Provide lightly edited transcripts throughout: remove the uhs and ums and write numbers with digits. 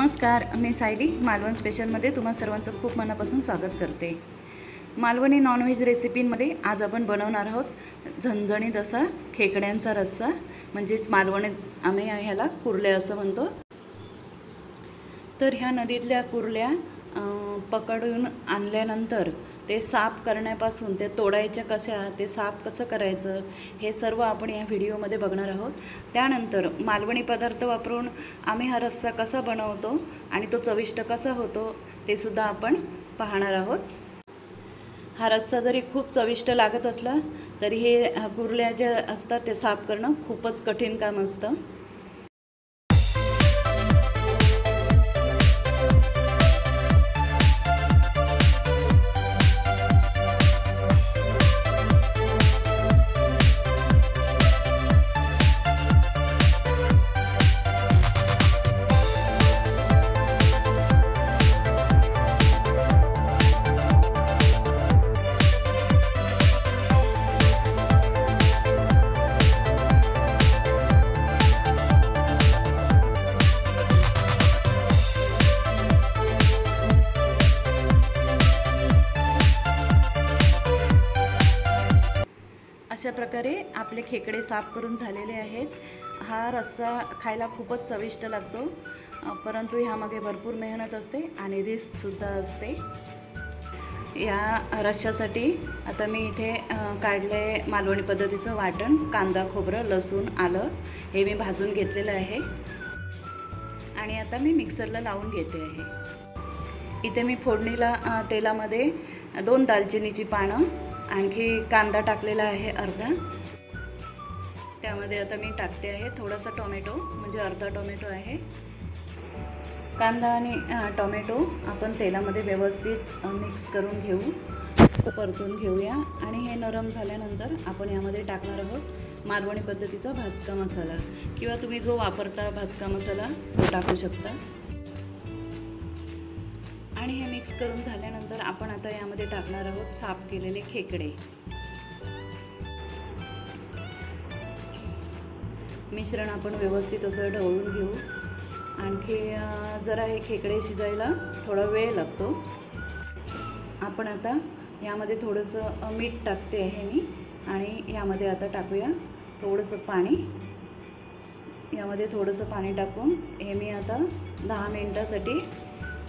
नमस्कार, मी सायली मालवण स्पेशलमध्ये तुम्हा सर्वांचं खूप मनापासून स्वागत करते। मालवणी नॉनव्हेज रेसिपींमध्ये आज आपण बनवणार आहोत झणझणीत असा खेकड्यांचा रस्सा, म्हणजेच मालवणीत आम्ही ह्याला कुर्ल्या असं म्हणतो। तर ह्या नदीतल्या कुर्ल्या पकडून आणल्यानंतर ते साफ करण्यापासून ते तोडायच्या कशा, ते साफ कसं करायचं, हे सर्व आपण या व्हिडिओमध्ये बघणार आहोत। त्यानंतर मालवणी पदार्थ वापरून आम्ही हा रस्सा कसा बनवतो आणि तो चविष्ट कसा होतो ते सुद्धा आपण पाहणार आहोत। हा रस्सा जरी खूप चविष्ट लागत असला तरी हे कुर्ल्या ज्या असतात ते साफ करणं खूपच कठीण काम असतं। अशा प्रकारे आपले खेकडे साफ करून झालेले आहेत। हा रस्सा खायला खूपच चविष्ट लागतो, परंतु ह्यामागे भरपूर मेहनत असते आणि रिस्क सुद्धा असते। या रस्स्यासाठी आता मी इथे काढले मालवणी पद्धतीचं वाटण, कांदा, खोबरं, लसूण, आलं हे मी भाजून घेतलेलं आहे आणि आता मी मिक्सरला लावून घेते आहे। इथे मी फोडणीला तेलामध्ये 2 दालचिनीची पानं, आणखी कांदा टाकलेला आहे अर्धा। त्यामध्ये आता मी टाकते आहे थोडासा टोमॅटो, म्हणजे अर्धा टोमॅटो आहे। कांदा आणि टोमॅटो आपण तेलामध्ये व्यवस्थित मिक्स करून घेऊ, परतून घेऊया आणि हे नरम झाल्यानंतर आपण यामध्ये टाकणार आहोत मालवणी पद्धतीचा भाजका मसाला, किंवा तुम्ही जो वापरता भाजका मसाला तो टाकू शकता। आणि हे मिक्स करून झाल्यानंतर आपण आता यामध्ये टाकणार आहोत साफ केलेले खेकडे। मिश्रण आपण व्यवस्थित असं ढवळून घेऊ। आणखी जरा हे खेकडे शिजायला थोडा वेळ लागतो। आपण आता यामध्ये थोडंसं मीठ टाकते आहे मी, आणि यामध्ये आता टाकूया थोडंसं पाणी। यामध्ये थोडंसं पाणी टाकून हे मी आता 10 मिनिटासाठी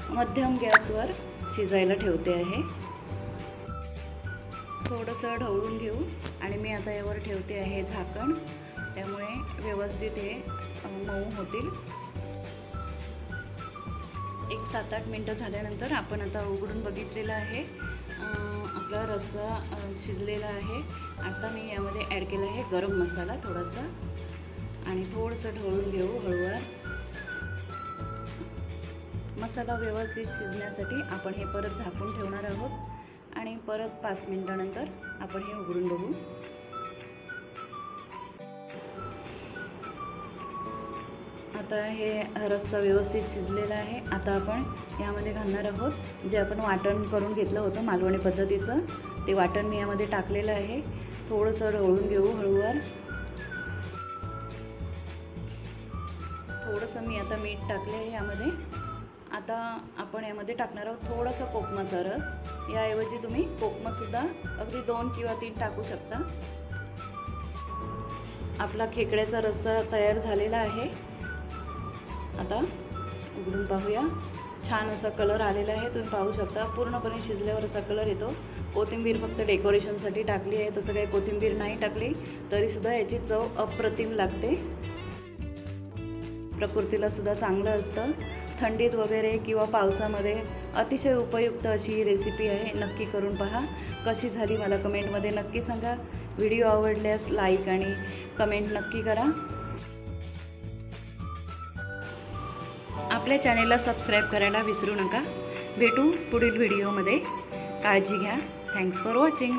मध्यम गॅसवर शिजायला ठेवते आहे। थोडंसं ढवळून घेऊ आणि मी आता यावर ठेवते आहे झाकण, त्यामुळे व्यवस्थित हे मऊ होतील। 1 7-8 मिनटं झाल्यानंतर आपण आता उघडून बघितलेलं आहे, आपला रस्सा शिजलेला आहे। आता मी यामध्ये ॲड केला आहे गरम मसाला थोडासा, आणि थोडंसं ढवळून घेऊ हळूवार। मसाला व्यवस्थित शिजण्यासाठी आपण हे परत झाकून ठेवणार आहोत आणि परत 5 मिनिटानंतर आपण हे उघडून बघू। आता हे रस्सा व्यवस्थित शिजलेला आहे। आता आपण यामध्ये घालणार आहोत जे आपण वाटण करून घेतलं होतं मालवणी पद्धतीचं, ते वाटण मी यामध्ये टाकलेलं आहे। थोडंसं ढवळून घेऊ हळूवार। थोडंसं मी आता मीठ टाकले आहे यामध्ये। आता आपण यामध्ये टाकणार आहोत थोडासा कोकमाचा रस। याऐवजी तुम्ही कोकमसुद्धा अगदी 2 किंवा 3 टाकू शकता। आपला खेकड्याचा रस्सा तयार झालेला आहे। आता उघडून पाहूया। छान असा कलर आलेला आहे, तुम्ही पाहू शकता। पूर्णपणे शिजल्यावर असा कलर येतो। कोथिंबीर फक्त डेकोरेशनसाठी टाकली आहे, तसं काही कोथिंबीर नाही टाकली तरीसुद्धा याची चव अप्रतिम लागते, प्रकृतीला सुद्धा चांगलं असतं। थंडीत वगैरे किंवा पावसामध्ये अतिशय उपयुक्त अशी ही रेसिपी आहे, नक्की करून पहा। कशी झाली मला कमेंटमध्ये नक्की सांगा। व्हिडिओ आवडल्यास लाईक आणि कमेंट नक्की करा। आपल्या चॅनेलला सबस्क्राईब करायला विसरू नका। भेटू पुढील व्हिडिओमध्ये। काळजी घ्या। Thanks for watching.